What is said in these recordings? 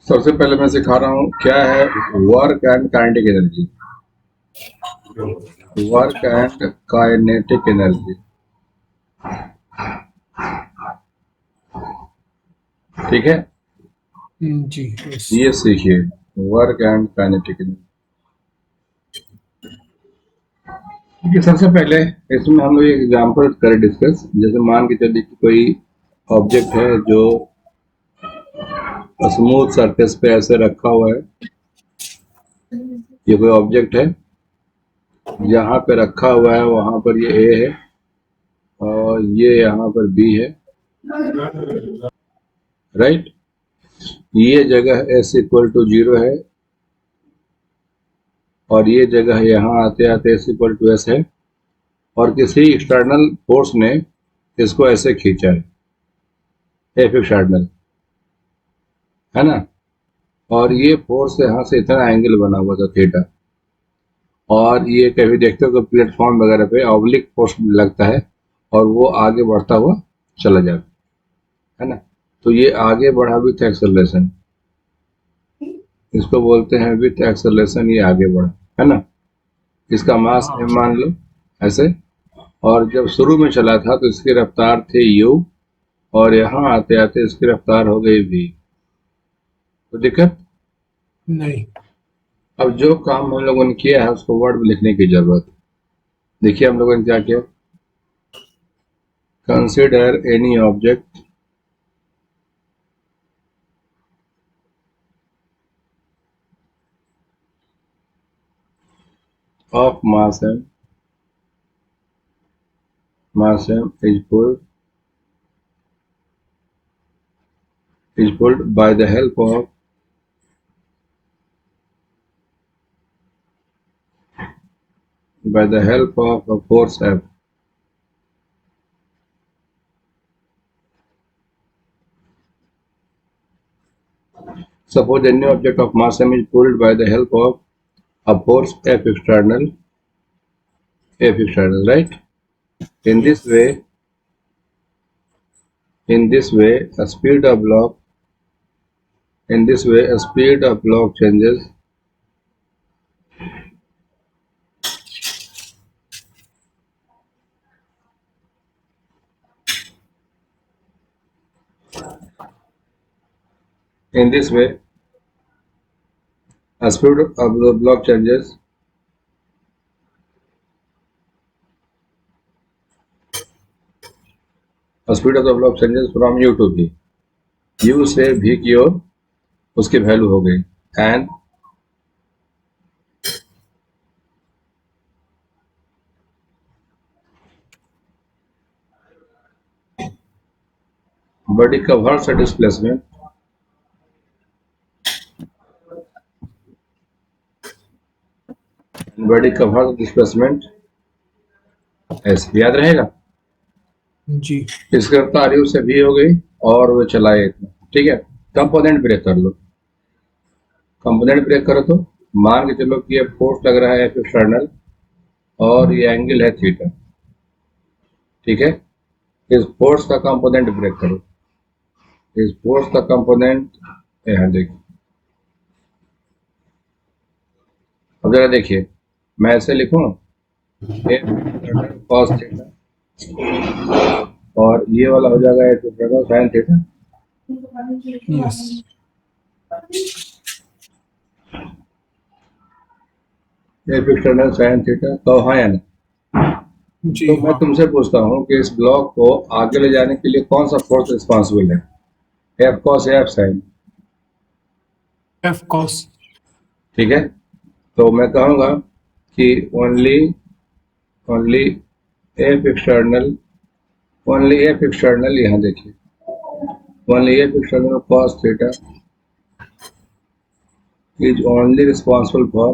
सबसे पहले मैं सिखा रहा हूँ क्या है work and kinetic energy. Work and kinetic energy, ठीक है। जी यस। ये सीखिए, वर्क एंड काइनेटिक एनर्जी। देखिए, सबसे पहले इसमें हम लोग एक एग्जाम्पल करें डिस्कस। जैसे मान के चलिए कि कोई ऑब्जेक्ट है जो स्मूथ सरफेस पे ऐसे रखा हुआ है। ये कोई ऑब्जेक्ट है, जहाँ पे रखा हुआ है वहां पर ये ए है और ये यहाँ पर बी है, राइट। ये जगह s इक्वल टू 0 है और ये जगह यहाँ आते आते s इक्वल टू s है और किसी एक्सटर्नल फोर्स ने इसको ऐसे खींचा है, एफ एक्सटर्नल, है ना। और ये फोर्स यहाँ से इतना एंगल बना हुआ था थीटा, और ये कभी देखते हो कि प्लेटफॉर्म वगैरह पे ऑब्लिक फोर्स लगता है और वो आगे बढ़ता हुआ चला जाता है ना। तो ये आगे बढ़ा विथ एक्सेलरेशन, इसको बोलते हैं विथ एक्सेलरेशन, ये आगे बढ़ा, है ना। इसका मास m मान लो ऐसे, और जब शुरू में चला था तो इसकी रफ्तार थी u और यहाँ आते आते इसकी रफ्तार हो गई v। तो दिक्कत नहीं। अब जो काम हम लोगों ने किया है उसको वर्ड में लिखने की जरूरत है। देखिए हम लोगों ने क्या किया, consider any object of mass m is pulled by the help of a force F. Suppose any object of mass m is pulled by the help of a force F external, right? In this way, a speed of block changes in this way a speed of the block changes from u to v। u से v की ओर उसकी value हो गई, and body covers a displacement s। याद रहेगा। जी इसकी रफ्तार u से v हो गई और वो चलाए इतना, ठीक है। कंपोनेंट ब्रेक कर लो, कंपोनेंट ब्रेक करो तो मान के चलो कि ये फोर्स लग रहा है एफ एक्सटर्नल और ये एंगल है थीटा, ठीक है। इस फोर्स का कंपोनेंट ब्रेक करो, इस फोर्स का कंपोनेंट यहाँ देखिए। अब जरा देखिए, मैं ऐसे लिखूं कॉस थीटा और ये वाला हो जाएगा F external sine theta. Yes. F external sine theta तो हाँ या ना। जी तो मैं हाँ। तुमसे पूछता हूँ कि इस ब्लॉक को आगे ले जाने के लिए कौन सा फोर्स रिस्पॉन्सिबल है, एफ कॉस या एफ साइन? F cos. ठीक है। तो मैं कहूँगा कि ओनली एफ एक्सटर्नल, यहाँ देखिए, only F external cos theta is only responsible for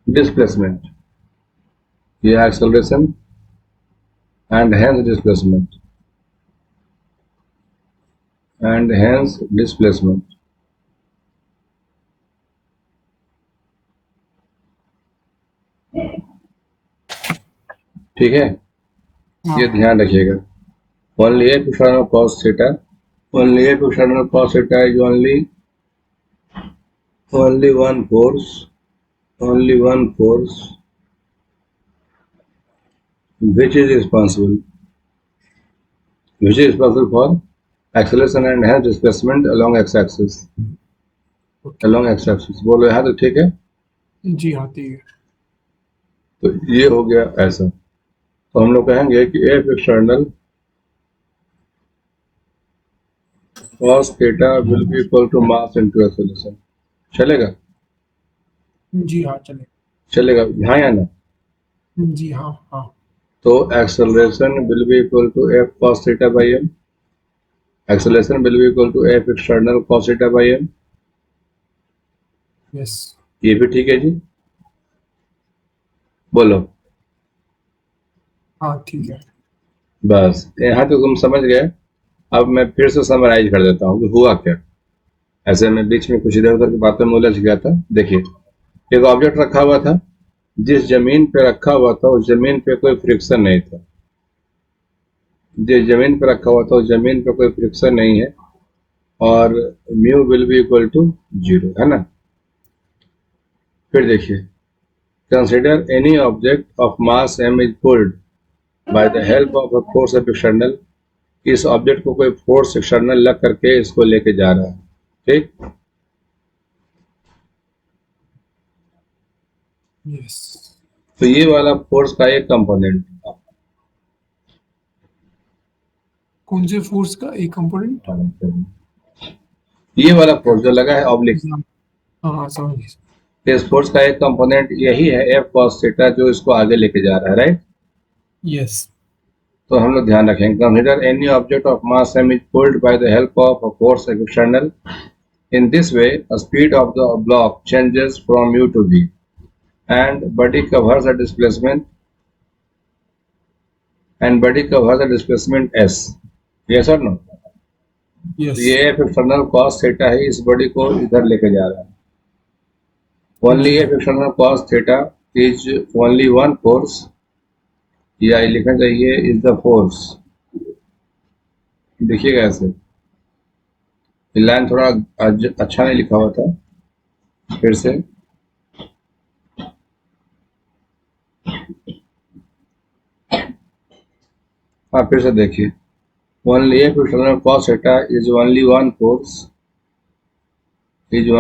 displacement, ये acceleration and hence displacement। ठीक है, ये हाँ ध्यान रखिएगा। Only F external cos theta, only F external cos theta is only one force, only one force which is responsible for acceleration and hence displacement along x-axis. along x-axis बोलो यहाँ तो ठीक है। जी हाँ ठीक है। तो ये हो गया ऐसा, तो हम लोग कहेंगे कि F external cos theta will be equal to mass into acceleration। चलेगा? जी हाँ चले। चलेगा यहाँ या ना? जी हाँ हाँ। तो acceleration will be equal to f cos theta by m, acceleration will be equal to f external cos theta by m। Yes ये भी ठीक है जी, बोलो। हाँ ठीक है। बस यहाँ तो तुम समझ गए। अब मैं फिर से समराइज कर देता हूँ कि हुआ क्या। ऐसे में बीच में कुछ इधर उधर की बातों में उलझ गया था। देखिए, एक ऑब्जेक्ट रखा हुआ था, जिस जमीन पे रखा हुआ था उस जमीन पे कोई फ्रिक्शन नहीं था। जिस जमीन पे रखा हुआ था उस जमीन पे कोई फ्रिक्शन नहीं है, और mu will be equal to 0, है ना। फिर देखिए, consider any object of mass m is pulled by the help of a force of external. इस ऑब्जेक्ट को कोई फोर्स एक्सटर्नल लग करके इसको लेके जा रहा है, ठीक। यस तो ये वाला फोर्स का एक कंपोनेंट, कौन से फोर्स का एक कंपोनेंट? ये वाला फोर्स जो लगा है ऑब्लिक, हाँ समझ गया। इस फोर्स का एक कंपोनेंट यही है एफ कॉस थीटा, जो इसको आगे लेके जा रहा है, राइट। यस तो हम लोग ध्यान रखेंगे, consider any object of mass m is pulled by the help of a force external. In this way speed of the block changes from u to v and body covers a displacement s। yes or no? Yes ये F external cos theta है, इस body को इधर लेके जा रहा है। Only F external cos theta is only one force, या लिखना चाहिए इज द फोर्स। देखिएगा ऐसे, लाइन थोड़ा अच्छा नहीं लिखा हुआ था, फिर से। हाँ फिर से देखिए, only F external cos theta is only one force which is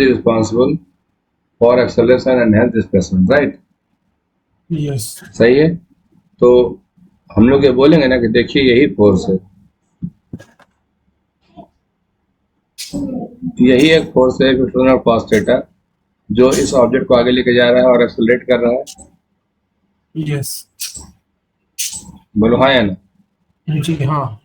responsible for acceleration and hence displacement, right। Yes सही है। तो हम लोग ये बोलेंगे ना कि देखिए यही फोर्स है, यही एक फोर्स है एक्सटर्नल कॉस थीटा, जो इस ऑब्जेक्ट को आगे लेके जा रहा है और एक्सेलरेट कर रहा है। यस बोलो हाँ या ना? जी हाँ